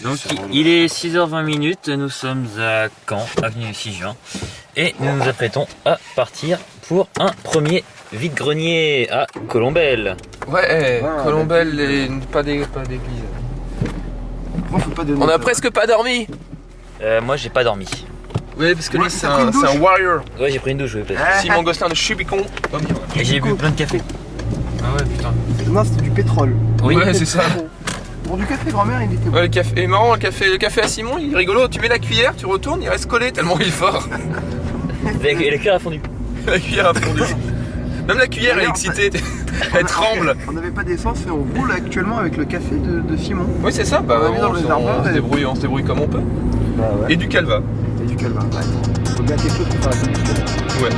Donc il est 6h20, nous sommes à Caen, avenue 6 juin, et nous nous apprêtons à partir pour un premier vide-grenier à Colombelles. Ouais, Colombelles et pas d'église. On a presque pas dormi. Moi j'ai pas dormi. Oui, parce que lui c'est un warrior. Ouais, j'ai pris une douche, oui, peut-être. Simon Gosselin de Chubicon. Et j'ai bu plein de café. Ah ouais, putain. Non, c'était du pétrole. Oui, ouais, c'est ça. Pour du café, grand-mère, il était bon. Ouais, le café est marrant, le café à Simon, il est rigolo. Tu mets la cuillère, tu retournes, il reste collé tellement il est fort. et la cuillère a fondu. La cuillère a fondu. Même la cuillère elle est excitée, elle tremble. On n'avait pas d'essence et on roule actuellement avec le café de Simon. Oui, c'est ça, bah, On a mis dans le réservoir, on se débrouille comme on peut. Bah ouais. Et du calva. Et du calva, ouais. Faut bien quelque chose pour faire la combustion. Ouais.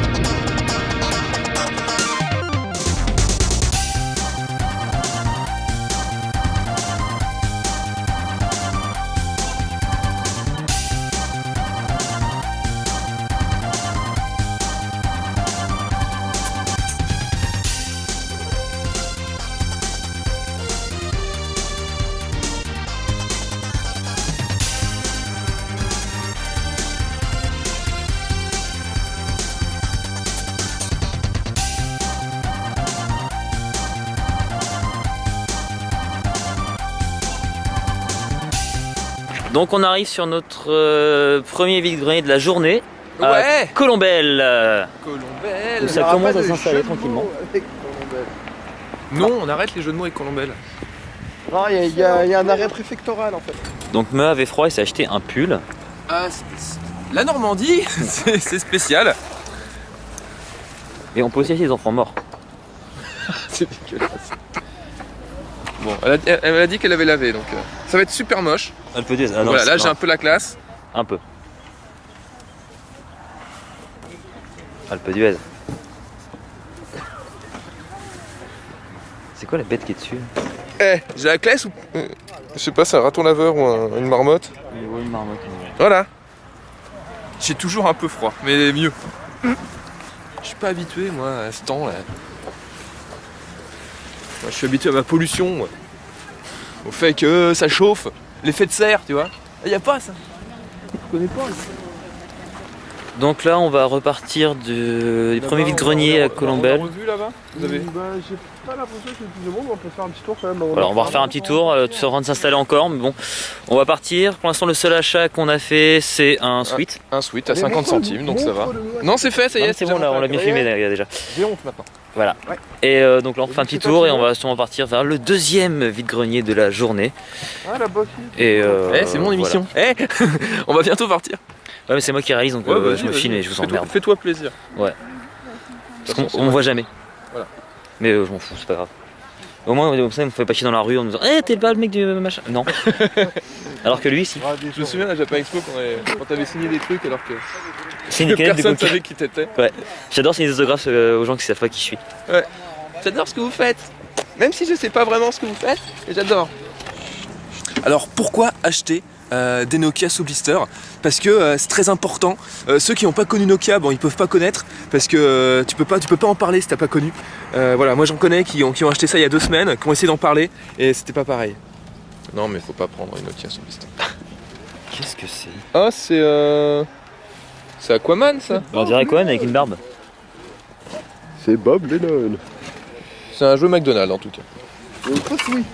Donc on arrive sur notre premier vide-grenier de la journée à Ouais. Colombelles. Colombelles. Où ça commence à s'installer tranquillement. Non, on arrête les jeux de mots avec Colombelles. Non, il y a un arrêt préfectoral en fait. Donc Me avait froid et s'est acheté un pull. Ah, la Normandie, c'est spécial. Et on peut aussi acheter des enfants morts. C'est dégueulasse. Bon, elle m'a dit qu'elle avait lavé, donc ça va être super moche. Elle peut dire. Ah non, Voilà, là c'est- j'ai un peu la classe. Un peu. Alpe d'Huez. C'est quoi la bête qui est dessus? Eh, j'ai la classe ou... je sais pas, c'est un raton laveur ou une marmotte. Une marmotte. Voilà. J'ai toujours un peu froid, mais mieux. Je suis pas habitué, moi, à ce temps là. Moi, je suis habitué à ma pollution, moi. Au fait que ça chauffe, l'effet de serre, tu vois. Y a pas ça. Je connais pas. Donc là, on va repartir du premier vide-grenier à Colombelles. On a revu là-bas. Vous avez... Bah, j'ai pas l'impression qu'il y ait plus de monde, on peut faire un petit tour quand même. Voilà, on va refaire un petit tour, tout ça en train de s'installer encore, mais bon, on va partir. Pour l'instant, le seul achat qu'on a fait, c'est un sweat. Un sweat à 50 centimes, donc ça va. Non, c'est fait, ça y Non, est. c'est bon, là, on l'a bien filmé déjà. J'ai honte maintenant. Voilà. Ouais. Et donc là, on fait un petit tour et on va sûrement partir vers le deuxième vide-grenier de la journée. Ah, la bosse. Et C'est mon émission. Eh, on va bientôt partir. Ouais, mais c'est moi qui réalise, donc Ouais, je me filme et je vous emmerde. Fais-toi plaisir. Parce qu'on me voit jamais. Voilà. Mais je m'en fous, c'est pas grave. Au moins, comme ça, il me fait pas chier dans la rue en me disant Eh, t'es pas le mec du machin. Non. Alors que lui, si. Je me souviens à Japan Expo quand t'avais signé des trucs alors que C'est une canette de personne coca. savait qui t'étais. Ouais. J'adore signer des autographes aux gens qui savent pas qui je suis. Ouais. J'adore ce que vous faites. Même si je sais pas vraiment ce que vous faites, mais j'adore. Alors pourquoi acheter des Nokia sous blister? Parce que c'est très important. Ceux qui n'ont pas connu Nokia, bon, ils peuvent pas connaître parce que tu peux pas en parler si t'as pas connu. Voilà, moi j'en connais qui ont acheté ça il y a 2 semaines, qui ont essayé d'en parler et c'était pas pareil. Non mais faut pas prendre une Nokia sous blister. Qu'est-ce que c'est? Ah c'est Aquaman ça. On dirait Cohen avec une barbe. C'est Bob Lennon. C'est un jeu McDonald's en tout cas. Et au oui.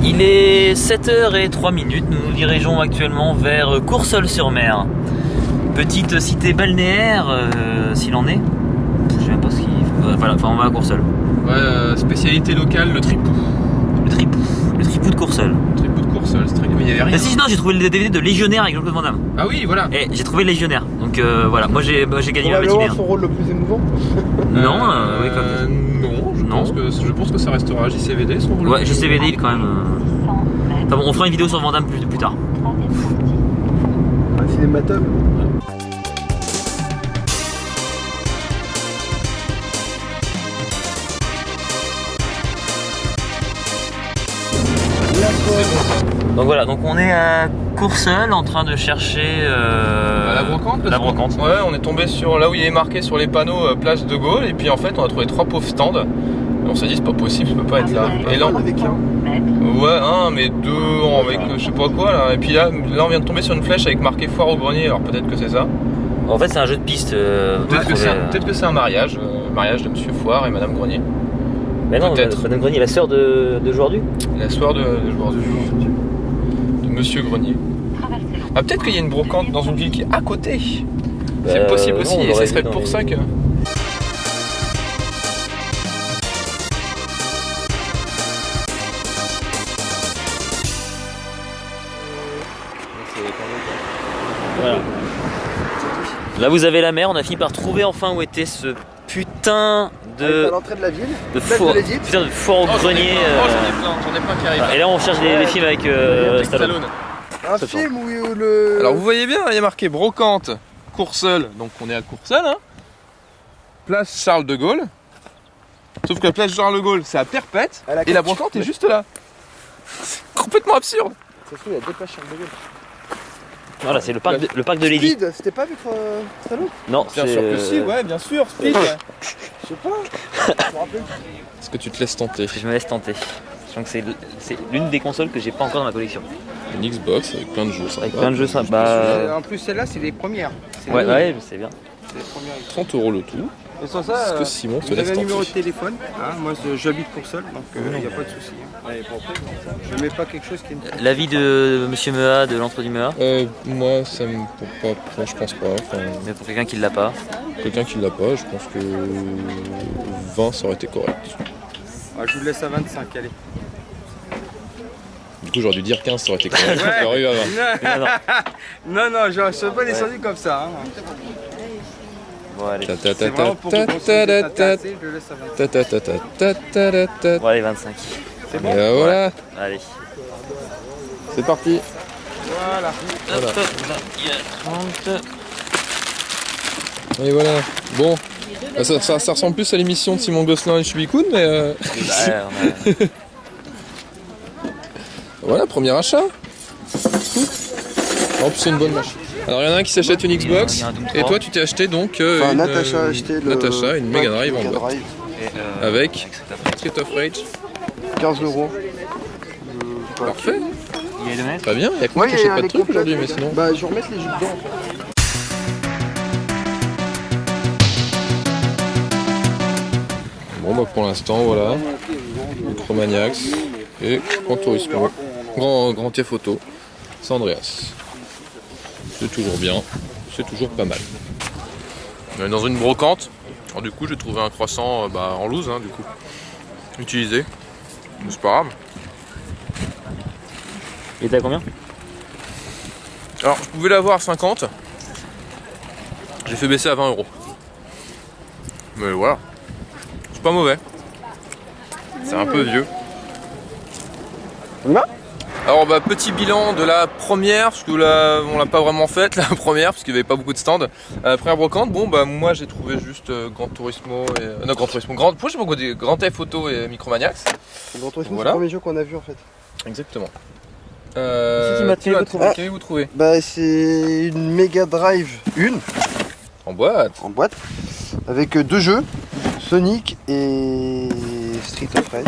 Il est 7h03, nous nous dirigeons actuellement vers Courseulles-sur-Mer. Petite cité balnéaire, s'il en est. Je sais même pas ce qu'il... Voilà, enfin on va à Courseulles. Ouais, spécialité locale, le tripou. Le tripou de Courseulles. Tripou de Courseulles, c'est très cool. Mais il y avait rien. Ah si, non, j'ai trouvé le DVD de Légionnaire avec Jean-Claude Van Damme. Ah oui, voilà. Et j'ai trouvé Légionnaire, donc voilà, moi j'ai gagné On ma va matinée. voir son rôle le plus émouvant. Non, oui, comme... Non, Non. Je pense que ça restera JCVD son rôle. Ouais, JCVD il est quand même... Enfin bon, on fera une vidéo sur Van Damme plus tard. Un cinématographe. Donc voilà, donc on est à Courseulles en train de chercher La brocante. la brocante. Ouais, on est tombé sur là où il est marqué sur les panneaux place de Gaulle, et puis en fait on a trouvé 3 pauvres stands. Et on s'est dit c'est pas possible, ça peut pas être là. Et là, avec un. ouais, un, mais deux avec je sais pas quoi là. Et puis là on vient de tomber sur une flèche avec marqué foire au grenier, alors peut-être que c'est ça. En fait, c'est un jeu de piste. Peut-être que c'est un mariage, mariage de Monsieur Foire et Madame Grenier. Mais non, peut-être. Madame Grenier, la sœur de Jouardu. La soirée de Monsieur Grenier. Ah, peut-être qu'il y a une brocante dans une ville qui est à côté. C'est possible aussi, non, on et ça l'aurait serait vu dans pour les- ça que. Voilà. Là, vous avez la mer. On a fini par trouver enfin où était ce putain À de l'entrée de la ville. foire, de l'Édite. putain de foire au grenier. J'en ai plein qui arrivent. Et là, on cherche les films avec Stallone. Stallone. Un Ça film où le. Alors vous voyez bien, il y a marqué brocante, Courseulles, donc on est à Courseulles, hein. Place Charles de Gaulle. Sauf que la place Charles de Gaulle, c'est à Perpète, À la et la carte. brocante est juste là. C'est complètement absurde. Ça se trouve, il y a deux places Charles de Gaulle. Voilà, c'est le parc de l'Édite. Speed, c'était pas avec Stallone? Non, Bien sûr que si, ouais, bien sûr, Speed. Je sais pas. Je me rappelle. Est-ce que tu te laisses tenter? Je me laisse tenter. Je sens que c'est l'une des consoles que j'ai pas encore dans ma collection. Une Xbox avec plein de jeux sympas. Avec plein de jeux sympas. En plus, celle-là, c'est les premières. C'est Ouais, les- ouais, je sais bien. c'est les premières. 30 € le tout. Et sans ça, Est-ce que Simon te vous laisse avez un numéro de tenter? téléphone. Hein, moi, j'habite Courseulles, donc il n'y a pas de souci. Je mets pas quelque chose qui est. L'avis de Monsieur Mea, de l'entre du Mea, Moi, ça me. Pas, je pense pas. Enfin, mais pour quelqu'un qui l'a pas. quelqu'un qui l'a pas, je pense que 20 ça aurait été correct. Ah, je vous laisse à 25, allez. Du coup, j'aurais dû dire 15, ça aurait été correct. J'aurais eu à 20. Non, non. Non, je ne serais pas descendu comme ça. Hein. Bon, allez. C'est vraiment pour que vous je le laisse à 25. Bon, allez, 25. C'est bon. Et voilà, Allez. c'est parti. Voilà. Hop, là, il y a 30. Et voilà. Bon, ça ressemble plus à l'émission de Simon Gosselin et Chubikoun, mais Ouais, on a- voilà, premier achat. Cool. En plus, c'est une bonne machine. Alors, il y en a un qui s'achète une Xbox, il y a un Doom et 3. toi, tu t'es acheté donc Enfin, une, Natacha a acheté le. Natacha, une Mega Drive en Mega boîte. Drive, Et, Avec Street of Street of Rage. 15 €. Parfait, Il y a les manettes. très bien. Il y a que moi qui achète pas de trucs aujourd'hui, mais sinon. Bah, je vais remettre les jeux dedans. Bon, bah pour l'instant, voilà. Micromaniacs et Gran Turismo. Grand Theft Auto. San Andreas. C'est toujours bien. C'est toujours pas mal. On est dans une brocante. Alors, du coup, j'ai trouvé un croissant en loose, hein, du coup. Utilisé. Mais c'est pas grave. Il était à combien? Alors, je pouvais l'avoir à 50. J'ai fait baisser à 20 €. Mais voilà. C'est pas mauvais. C'est un peu vieux. Alors petit bilan de la première, parce que là on l'a pas vraiment faite la première, parce qu'il n'y avait pas beaucoup de stands. Première brocante, bon bah moi j'ai trouvé juste Gran Turismo et. Non Gran Turismo, pourquoi je sais pas quoi dire, Grand Theft Auto et Micromaniacs. Le Grand Turismo, Voilà. c'est le premier jeu qu'on a vu en fait. Exactement. Si, Matt, qu'avez-vous trouvé Bah, c'est une Mega Drive 1 En boîte. en boîte avec deux jeux, Sonic et Street of Rage.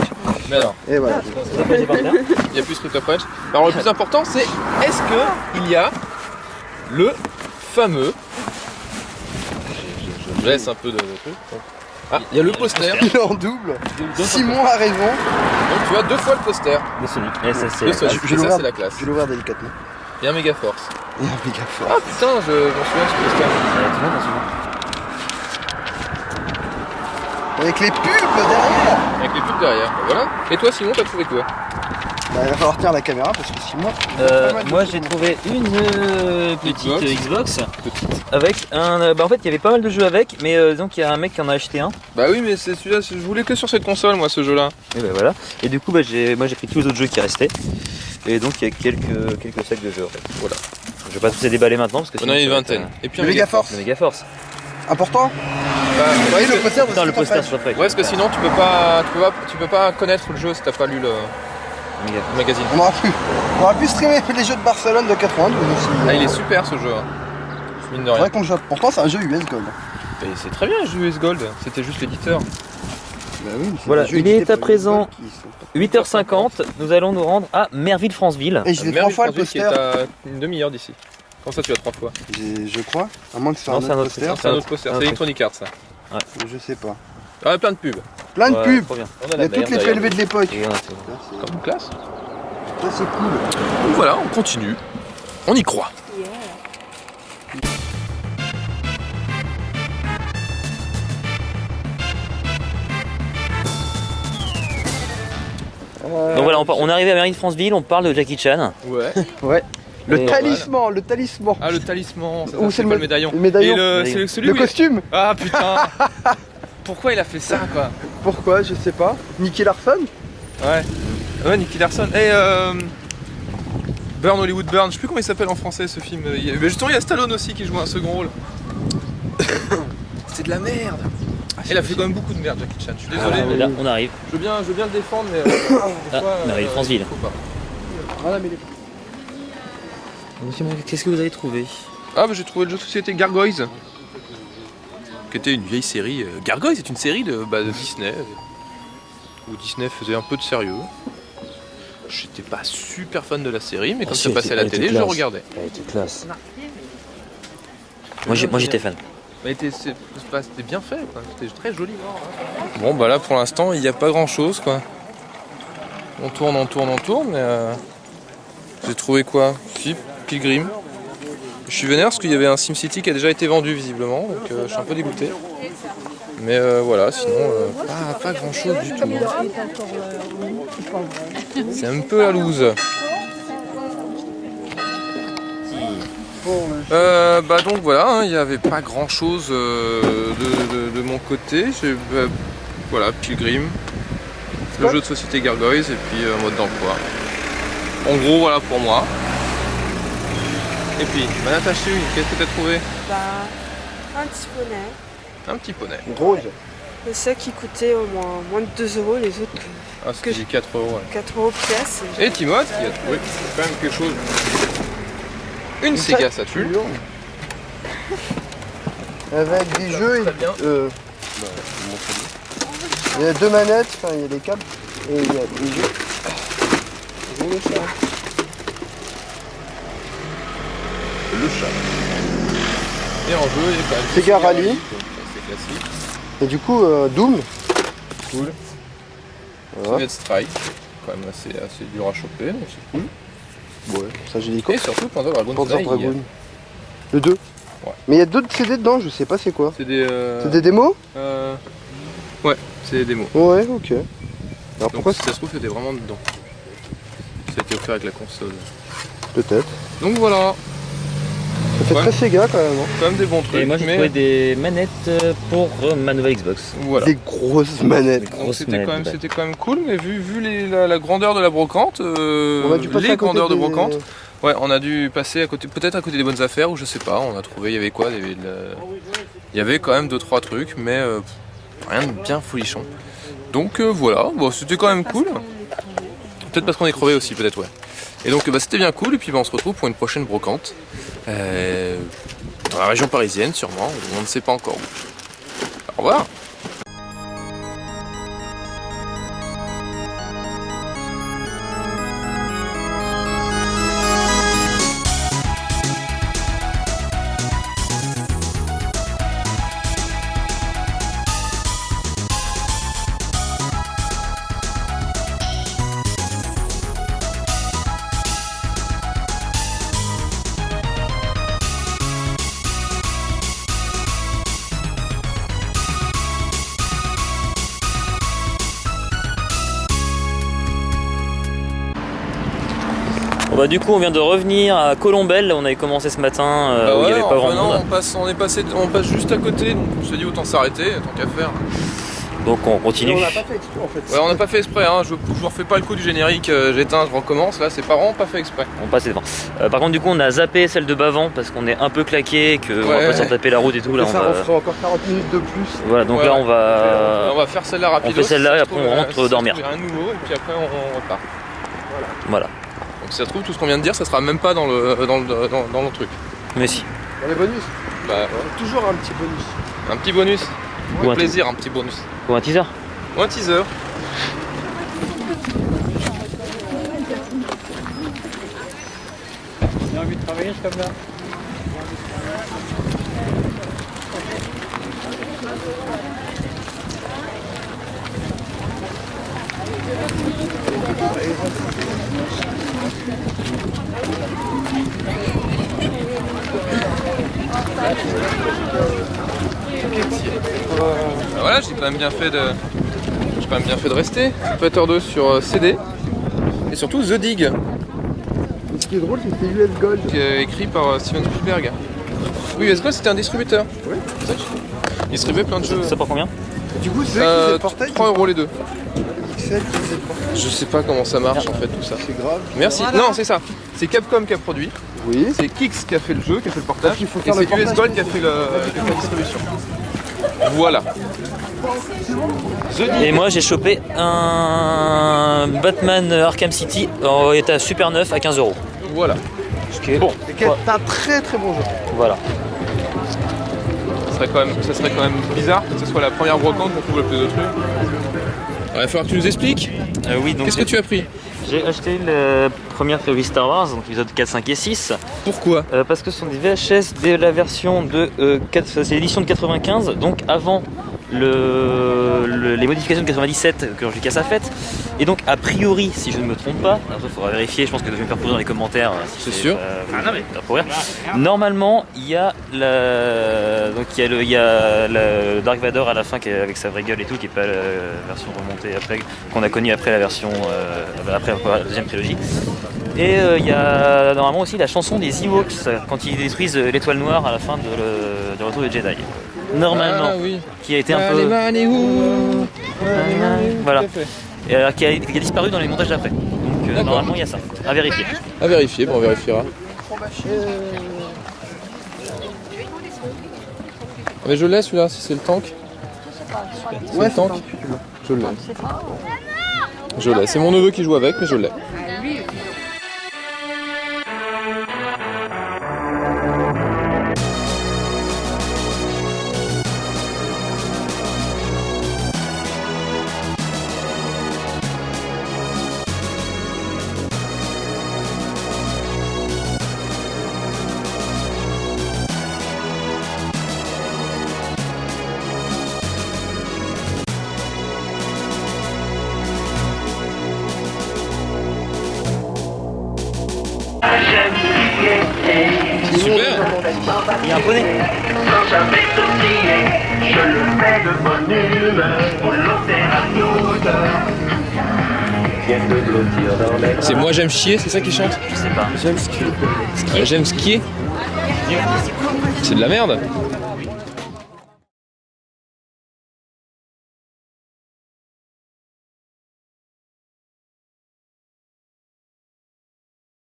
Mais alors, Et voilà. il n'y a plus Street of Rage. Alors le plus important c'est, est-ce qu'il y a le fameux... Je laisse un peu de truc. Ah, il y a le poster. Il est en double. Simon a raison. Donc tu as 2 fois le poster. De Sonic. Et ça, c'est De la Sonic. classe. Et ça, l'ouvrir- c'est la classe. Je vais l'ouvrir délicatement. Et un méga force. Et un méga fort. Ah putain, je m'en souviens de ce poster. Tout le monde en souvient. Avec les pubs derrière. Avec les pubs derrière. Bah, voilà. Et toi Simon, t'as trouvé quoi? Bah, il va falloir tenir la caméra parce que Simon. Moi j'ai trouvé une petite Xbox Petite. avec un. Bah en fait il y avait pas mal de jeux avec, mais disons qu'il y a un mec qui en a acheté un. Bah oui, mais c'est celui-là, je voulais que sur cette console moi ce jeu-là. Et bah voilà. Et du coup bah, moi j'ai pris tous les autres jeux qui restaient. Et donc il y a quelques sacs de jeux en fait. Voilà. Je vais pas tous les déballer maintenant parce que On en a sinon, une ça va être, vingtaine. Et puis Le un Mega Force. Le Méga Force. Important. Bah, Vous voyez le poster de Putain, le Street of poster Rage. sur Freak. Ouais, parce que sinon tu peux pas connaître le jeu si t'as pas lu le. magazine. On aurait pu streamer les jeux de Barcelone de 92 aussi. Ah, il est super ce jeu. Hein. Mine de C'est rien. vrai qu'on joue. Pourtant, c'est un jeu US Gold. Et c'est très bien le jeu US Gold, c'était juste l'éditeur. Bah oui, mais c'est Voilà, des jeux il est édités à par présent US Gold qui sont pas- 8h50, nous allons nous rendre à Merville-Franceville. Et j'ai 3 fois le Qui est poster. à une demi-heure d'ici. Comment ça tu as 3 fois? Je crois. À moins que ce soit Non, un c'est un autre autre poster. poster. C'est un autre poster, Ah, c'est ok. Electronic Arts ça. Je sais pas. Ah, plein de pubs. Plein de Ouais, pubs. trop bien. On a Il y la a toutes les merde, PLV de l'époque. Et on a- Ça, comme classe. c'est cool. Donc voilà, on continue. On y croit. Donc voilà, on est arrivé à Merville-Franceville, on parle de Jackie Chan. Ouais. Ouais. Le Et talisman, le talisman. Ah, le talisman, ça, Ou c'est pas le médaillon. Le médaillon. Et Le c'est celui Le où il- costume. Ah putain. Pourquoi il a fait ça quoi? Pourquoi? Je sais pas. Nicky Larson. Ouais. Ouais, Nicky Larson. Et Burn Hollywood Burn, je sais plus comment il s'appelle en français ce film. Mais justement, il y a Stallone aussi qui joue un second rôle. C'est de la merde. Il a fait quand même beaucoup de merde, Jackie Chan. Je suis désolé. Et là, on arrive. Je veux bien le défendre, mais des Ah, fois, Merville-Franceville. faut pas. Voilà, mais les... Qu'est-ce que vous avez trouvé? Ah, bah, j'ai trouvé le jeu de société Gargoyles, qui était une vieille série. Gargoyles, c'est une série de Disney, où Disney faisait un peu de sérieux. J'étais pas super fan de la série, mais quand ça passait à la télé, je regardais. Elle était classe. Moi j'étais fan. Mais c'était bien fait, quoi. C'était très joli. Bon, bah là pour l'instant, il n'y a pas grand chose, quoi. On tourne, mais j'ai trouvé quoi? Si, Pilgrim. Je suis vénère parce qu'il y avait un SimCity qui a déjà été vendu visiblement, donc je suis un peu dégoûté. Mais voilà, sinon, pas grand chose du tout. C'est un peu la loose. Bah donc voilà, hein, il n'y avait pas grand chose de mon côté. Voilà, Pilgrim, le jeu de société Gargoyles et puis mode d'emploi. En gros, voilà pour moi. Et puis, Natacha, qu'est-ce que tu as trouvé? Bah, un petit poney. Un petit poney. Rose. Le seul qui coûtait au moins de 2 euros, les autres Ah, c'était 4 €. Ouais. 4 euros pièce. Et Timothée qui a trouvé quand même quelque chose. Une Sega Saturn. Avec des jeux. Très bien. Il y a 2 manettes, enfin il y a des câbles. Et il y a des jeux. Le chat. Le chat. Et en jeu, il y a quand même Sega Rally. donc c'est classique. Et du coup, Doom. Cool. Voilà. Soviet Strike, quand même assez dur à choper, donc c'est cool. Ouais, ça j'ai dit Et surtout Panzer Dragon Panzer Fly. Dragoon. Le 2. Ouais. Mais il y a d'autres CD dedans, je sais pas c'est quoi. C'est des. C'est des démos? Ouais, c'est des démos. Ouais, ok. Alors Donc pourquoi si ça se trouve, c'était vraiment dedans. Ça a été offert avec la console. Peut-être. Donc voilà, Ça fait Ouais. très Sega quand même. Hein. quand même des bons trucs. Et moi j'ai mais trouvé des manettes pour ma nouvelle Xbox. voilà. Des grosses manettes. Des Donc grosses c'était manettes. quand même cool, mais vu la grandeur de la brocante, On a dû passer les à côté grandeurs de des- brocante, ouais, on a dû passer à côté, peut-être à côté des bonnes affaires, ou je sais pas, on a trouvé, il y avait quoi, il y avait quand même 2-3 trucs, mais rien de bien folichon. Donc voilà, bon, c'était quand même cool. Peut-être parce qu'on est crevé aussi, peut-être, ouais. Et donc c'était bien cool, et puis on se retrouve pour une prochaine brocante. Dans la région parisienne, sûrement, on ne sait pas encore où. Au revoir. Bon, bah, du coup on vient de revenir à Colombelle, là, on avait commencé ce matin Bah où il ouais, n'y avait pas en grand venant, monde. on passe juste à côté, donc on s'est dit autant s'arrêter, tant qu'à faire. Donc on continue. On l'a pas fait exprès en fait. Ouais, on n'a pas fait exprès, hein. je vous refais pas le coup du générique, j'éteins, je recommence, là c'est pas vraiment pas fait exprès. On passe devant. Par contre du coup on a zappé celle de Bavant parce qu'on est un peu claqué, qu'on va Ouais. pas s'en taper la route et tout. Là, ça, on fera encore 40 minutes de plus. Voilà, donc Ouais, là ouais. on va. On va faire celle-là rapidement. fait celle-là et après, on rentre dormir. Rien de nouveau et puis après on repart. Voilà. Donc si ça se trouve, tout ce qu'on vient de dire, ça sera même pas dans le truc. Mais si. Dans les bonus, Bah, toujours un petit bonus. un petit bonus. Ou un Avec plaisir, un petit bonus. Ou un teaser. Ou un teaser. J'ai envie de travailler comme là. Voilà, j'ai quand même bien fait de rester. Predator 2 sur CD. Et surtout The Dig, Ce qui est drôle, c'est que c'est US Gold. écrit par Steven Spielberg. Oui, US Gold c'était un distributeur. Oui. Il distribuait plein de jeux. Ça pour combien? Du coup, c'est eux qui faisaient le portail. 3 € les deux. XL qui faisait le portail. Je sais pas comment ça marche en fait tout ça. C'est grave. Merci. Non, c'est ça. C'est Capcom qui a produit. Oui. C'est Kix qui a fait le jeu, qui a fait le portage. Donc, il faut Et faire le c'est US portage. Gold qui a fait la distribution. Voilà. Et moi j'ai chopé un Batman Arkham City en état super neuf à 15 €. Voilà. Bon, Et qui est un très très bon jeu. voilà. Ça serait quand même bizarre que ce soit la première brocante qu'on trouve le plus de trucs. Il va falloir que tu nous expliques. Oui, donc Qu'est-ce que tu as pris? j'ai acheté la première trilogie Star Wars, donc épisode 4, 5 et 6. Pourquoi? Parce que ce sont des VHS de la version de c'est l'édition de 95, donc avant les modifications de 97 que George Lucas a faites. Et donc a priori, si je ne me trompe pas, après il faudra vérifier, je pense que je vais me faire poser dans les commentaires. Si C'est sûr. non mais pas pour rire. Normalement, il y a il y a le Dark Vador à la fin qui est avec sa vraie gueule et tout, qui est pas la version remontée après, qu'on a connue après la version après la deuxième trilogie. Et il y a normalement aussi la chanson des Ewoks quand ils détruisent l'étoile noire à la fin de Retour des Jedi. Normalement, Ah oui. qui a été un peu voilà, et qui a disparu dans les montages d'après. Donc D'accord. normalement il y a ça, à vérifier. À vérifier, bon on vérifiera. Mais je l'ai celui-là, si c'est le tank. C'est le tank. Je l'ai. Je l'ai. C'est mon neveu qui joue avec, mais je l'ai. Super. Il y a un poney. Sans jamais t'oublier, je le fais de bonne humeur pour l'enterre à toute heure. Viens de blottir dans les C'est Moi j'aime chier, c'est ça qu'il chante? Je sais pas. J'aime skier. C'est de la merde.